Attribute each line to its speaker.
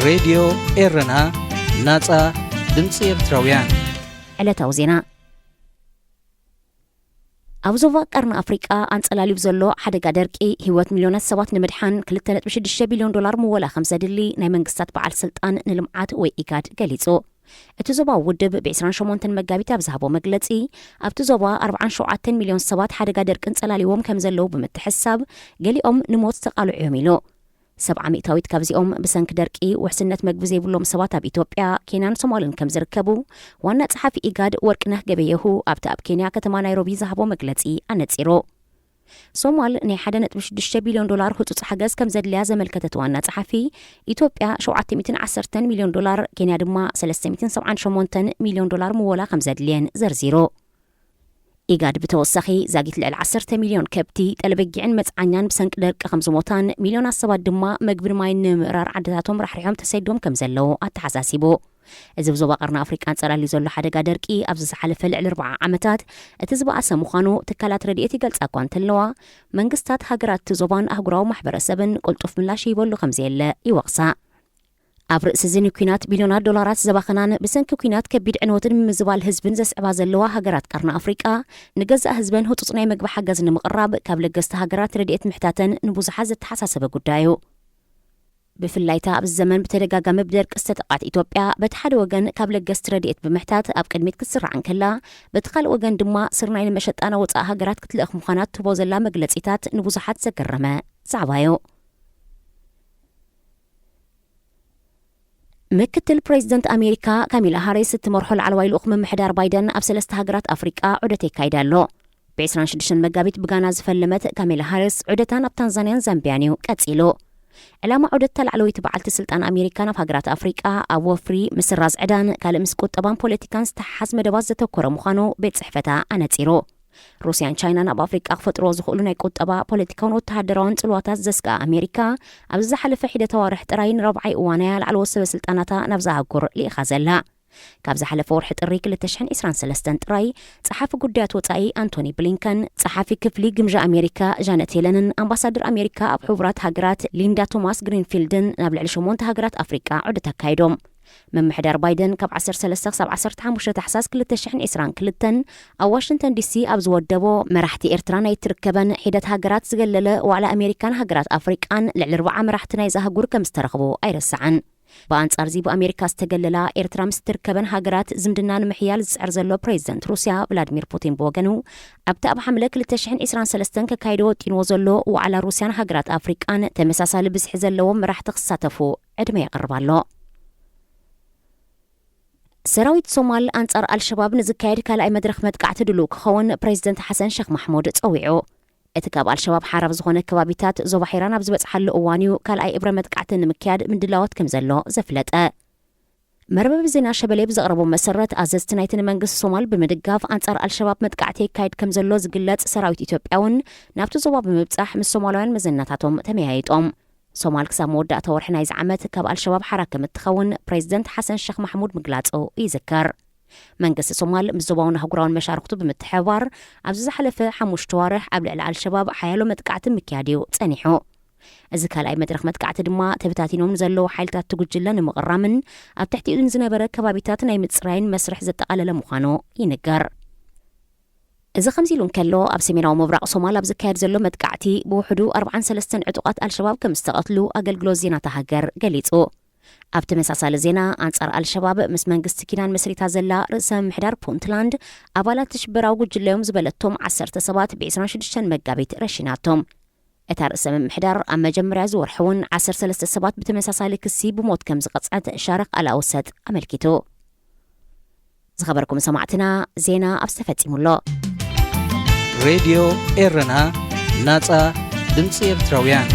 Speaker 1: ሬድዮ ኤረና ናጻ ድምፂ ኤርትራውያን
Speaker 2: ዕለታዊ ዜና ኣብ ዞባ ቀርኒ ኣፍሪቃ አንጸላሊብ ዘሎ ሓደጋ ደርቂ ህይወት ሚልዮናት ሰባት ንምድሓን 2.6 ቢልዮን ዶላር ምወላ ከም ዘድሊ ናይ መንግስታት በዓል ስልጣን ንልምዓት ወይ ኢጋድ ገሊጹ። እቲ ዞባ ውድብ ብ28 መጋቢት ኣብ ዝሃቦ መግለጺ ኣብቲ ዞባ 47 ሚልዮን ሰባት ሓደጋ ደርቅን ጸላሊዎም ከም ዘለው ብምትሕሳብ ገሊኦም ንሞት ተቃልዑዮም ኢሉ። 70% ካብዚኦም ብሰንኪ ደርቂ ውሕስነት መግቢ ዘይብሎም ሰባት ኣብ ኢትዮጵያ፣ ኬንያን ሶማልን ከም ዝርከቡ ዋና ጸሓፊ ኢጋድ ወርቅነህ ገበየሁ ኣብቲ ኣብ ኬንያ ከተማ ናይሮቢ ዝሃቦ መግለጺ ኣነጺሩ። ሶማል ናይ 1.6 ቢልዮን ዶላር ህጹጽ ሓገዝ ከም ዘድልያ ዘመልከተት ዋና ጸሓፊ ኢትዮጵያ 710 ሚልዮን ዶላር፣ ኬንያ ድማ 378 ሚልዮን ዶላር ምወላ ከም ዘድልየን ዘርዚሩ። ኢጋድ ብተወሳኺ ዛጊት ልዕሊ 10 ሚልዮን ከብቲ ጠለበጊዕን መጽዓኛን ብሰንኪ ደርቂ ከም ዝሞታን ሚልዮናት ሰባት ድማ መግብን ማይን ንምእራር ዓድታቶም ራሕሪሖም ተሰይዶም ከም ዘለው ኣተሓሳሲቡ። እዚ ብዞባ ቀርኒ ኣፍሪቃ አንጸላሊ ዘሎ ሓደጋ ደርቂ ኣብዚ ዝሓለፈ ልዕሊ 40 ዓመታት እቲ ዝበኣሰ ምዃኑ ትካላት ረድኤት ይገልጻ እኳ እንተለዋ መንግስታት ሃገራት ዞባን ኣህጉራዊ ማሕበረሰብን ቅልጡፍ ምላሽ ይበሉ ከም ዘየለ ይወቕሳ። ኣብ ርእሲ ዝኒ ኩናት ቢልዮናት ዶላራት ዘባኽናን ብሰንኪ ኩናት ከቢድ ዕንወትን ምዝባል ህዝብን ዘስዕባ ዘለዋ ሃገራት ቀርኒ ኣፍሪቃ ንገዛእ ህዝበን ህጹጽ ናይ መግቢ ሓገዝ ንምቕራብ ካብ ለገስቲ ሃገራት ረድኤት ምሕታተን ንብዙሓት ዘተሓሳሰበ ጉዳዩ። ብፍላይታ ኣብዚ ዘመን ብተደጋጋሚ ብደርቂ ዝተጠቃት ኢትዮጵያ በቲ ሓደ ወገን ካብ ለገስቲ ረድኤት ብምሕታት ኣብ ቅድሚት ክትስራዕ እንከላ በቲ ካልእ ወገን ድማ ስርናይ ንመሸጣ ወፃኢ ሃገራት ክትልእኽ ምዃናት ትህቦ ዘላ መግለጺታት ንብዙሓት ዘገረመ ዛዕባዩ። ምክትል ፕሬዚደንት ኣሜሪካ ካሚላ ሃሪስ እትመርሖ ላዕለዋይ ልኡኽ ምምሕዳር ባይደን ኣብ 3 ሃገራት ኣፍሪቃ ዑደት የካይዳ ኣሎ። ብ26 መጋቢት ብጋና ዝፈለመት ካሚላ ሃሪስ ዑደታን ኣብ ታንዛንያን ዛምቢያን እዩ ቀጺሉ። ዕላማ ዑደት ተላዕለወይቲ በዓልቲ ስልጣን ኣሜሪካ ናብ ሃገራት ኣፍሪቃ ኣብ ወፍሪ ምስራዝ ዕዳን ካልእ ምስ ቁጠባን ፖለቲካን ዝተሓሓዝ መደባት ዘተኮረ ምዃኑ ቤት ጽሕፈታ ኣነጺሩ። ሩስያን ቻይናን ኣብ ኣፍሪቃ ክፈጥሮ ዝኽእሉ ናይ ቁጠባ ፖለቲካውን ወተሃደራውን ጽልዋታት ዘስግኣ ኣሜሪካ ኣብ ዝሓለፈ ሒደት ኣዋርሕ ጥራይ ንረብዓይ እዋናያ ላዕለዎት ሰበስልጣናታ ናብ ዝኣህጉር ልኢኻ ዘላ። ካብ ዝሓለፈ ወርሒ ጥሪ 2023 ጥራይ ጸሓፊ ጉዳያት ወጻኢ አንቶኒ ብሊንከን፣ ጸሓፊ ክፍሊ ግምዣ ኣሜሪካ ጃነት ሄለንን፣ ኣምባሳደር ኣሜሪካ ኣብ ሕቡራት ሃገራት ሊንዳ ቶማስ ግሪንፊልድን ናብ ልዕሊ 8 ሃገራት ኣፍሪቃ ዑደት ኣካይዶም። ምምሕዳር ባይደን ካብ 13 ክሳብ 15 ታሕሳስ 2022 ኣብ ዋሽንግተን ዲሲ ኣብ ዝወደቦ መራሕቲ ኤርትራ ናይ ትርከበን ሒደት ሃገራት ዝገለለ ዋዕላ ኣሜሪካን ሃገራት ኣፍሪቃን ልዕሊ 40 መራሕቲ ናይ ዝኣህጉር ከም ዝተረኽቡ ኣይረስዓን። ብኣንጻር ዚ ብኣሜሪካ ዝተገለላ ኤርትራ ምስ ትርከበን ሃገራት ዝምድና ንምሕያል ዝጽዕር ዘሎ ፕሬዚደንት ሩስያ ቭላድሚር ፑቲን ብወገኑ ኣብቲ ኣብ ሓምለ 2023 ከካይዶ ወጢንዎ ዘሎ ዋዕላ ሩስያን ሃገራት ኣፍሪቃን ተመሳሳሊ ብዝሒ ዘለዎም መራሕቲ ክሳተፉ ዕድመ የቕርብ ኣሎ። ሰራዊት ሶማል አንጻር አልሸባብ ንዝካየድ ካልኣይ መድረኽ መጥቃዕቲ ድሉው ክኸውን ፕሬዚደንት ሓሰን ሼክ ማሕሙድ ጸዊዑ። እቲ ካብ አልሸባብ ሓራብ ዝኾነ ከባቢታት ዞባ ሒራን ኣብ ዝበጽሓሉ እዋን እዩ ካልኣይ እብረ መጥቃዕቲ ንምክያድ ምድላዋት ከም ዘሎ ዘፍለጠ። መርበብ ዜና ሸበሌ ብዘቕረቦ መሰረት ኣዘዝቲ ናይቲ መንግስቲ ሶማል ብምድጋፍ አንጻር አልሸባብ መጥቃዕቲ ይካየድ ከም ዘሎ ዝግለጽ ሰራዊት ኢትዮጵያውን ናብቲ ዞባ ብምብጻሕ ምስ ሶማላውያን መዘናታቶም ተመያይጦም። ሶማል ክሳብ መወዳእታ ወርሒ ናይ ዝዓመት ካብ አልሸባብ ሓራክ ከም እትኸውን ፕሬዚደንት ሓሰን ሼክ ማሕሙድ ምግላጹ ይዝከር። መንግስቲ ሶማል ምስ ዞባውን ኣህጉራውን መሻርክቱ ብምትሕብባር ኣብዚ ዝሓለፈ 5 ወርሕ ኣብ ልዕሊ አልሸባብ ሓያሎ መጥቃዕቲ ምክያድ እዩ ጸኒሑ። እዚ ካልኣይ መድረኽ መጥቃዕቲ ድማ ተበታቲኖም ዘለዉ ሓይልታት ትጉጅለ ንምቕራምን ኣብ ትሕቲኡን ዝነበረ ከባቢታት ናይ ምጽራይን መስርሕ ዘጠቓለለ ምዃኑ ይንገር። እዚ ከምዚ ኢሉ እንከሎ ኣብ ሰሜናዊ ምብራቕ ሶማል ኣብ ዝካየድ ዘሎ መጥቃዕቲ ብውሕዱ 43 ዕጡቓት አልሸባብ ከም ዝተቐትሉ ኣገልግሎት ዜና ተሃገር ገሊጹ። ኣብ ተመሳሳሊ ዜና አንጻር አልሸባብ ምስ መንግስቲ ኪናን መስሪታ ዘላ ርእሰ ምምሕዳር ፑንትላንድ ኣባላት ሽበራዊ ጉጅለዮም ዝበለቶም 10 ሰባት ብ26 መጋቢት ረሺናቶም። እታ ርእሰ ምምሕዳር ኣብ መጀመርያ ዝወርሒ እውን 13 ሰባት ብተመሳሳሊ ክሲ ብሞት ከም ዝቐጽዐት ሻረኽ ኣልኣውሰጥ ኣመልኪቱ። ዝኸበርኩም ሰማዕትና ዜና ኣብ ዝተፈጺሙሎ
Speaker 1: ሬድዮ ኤረና ናጻ ድምፂ ኤርትራውያን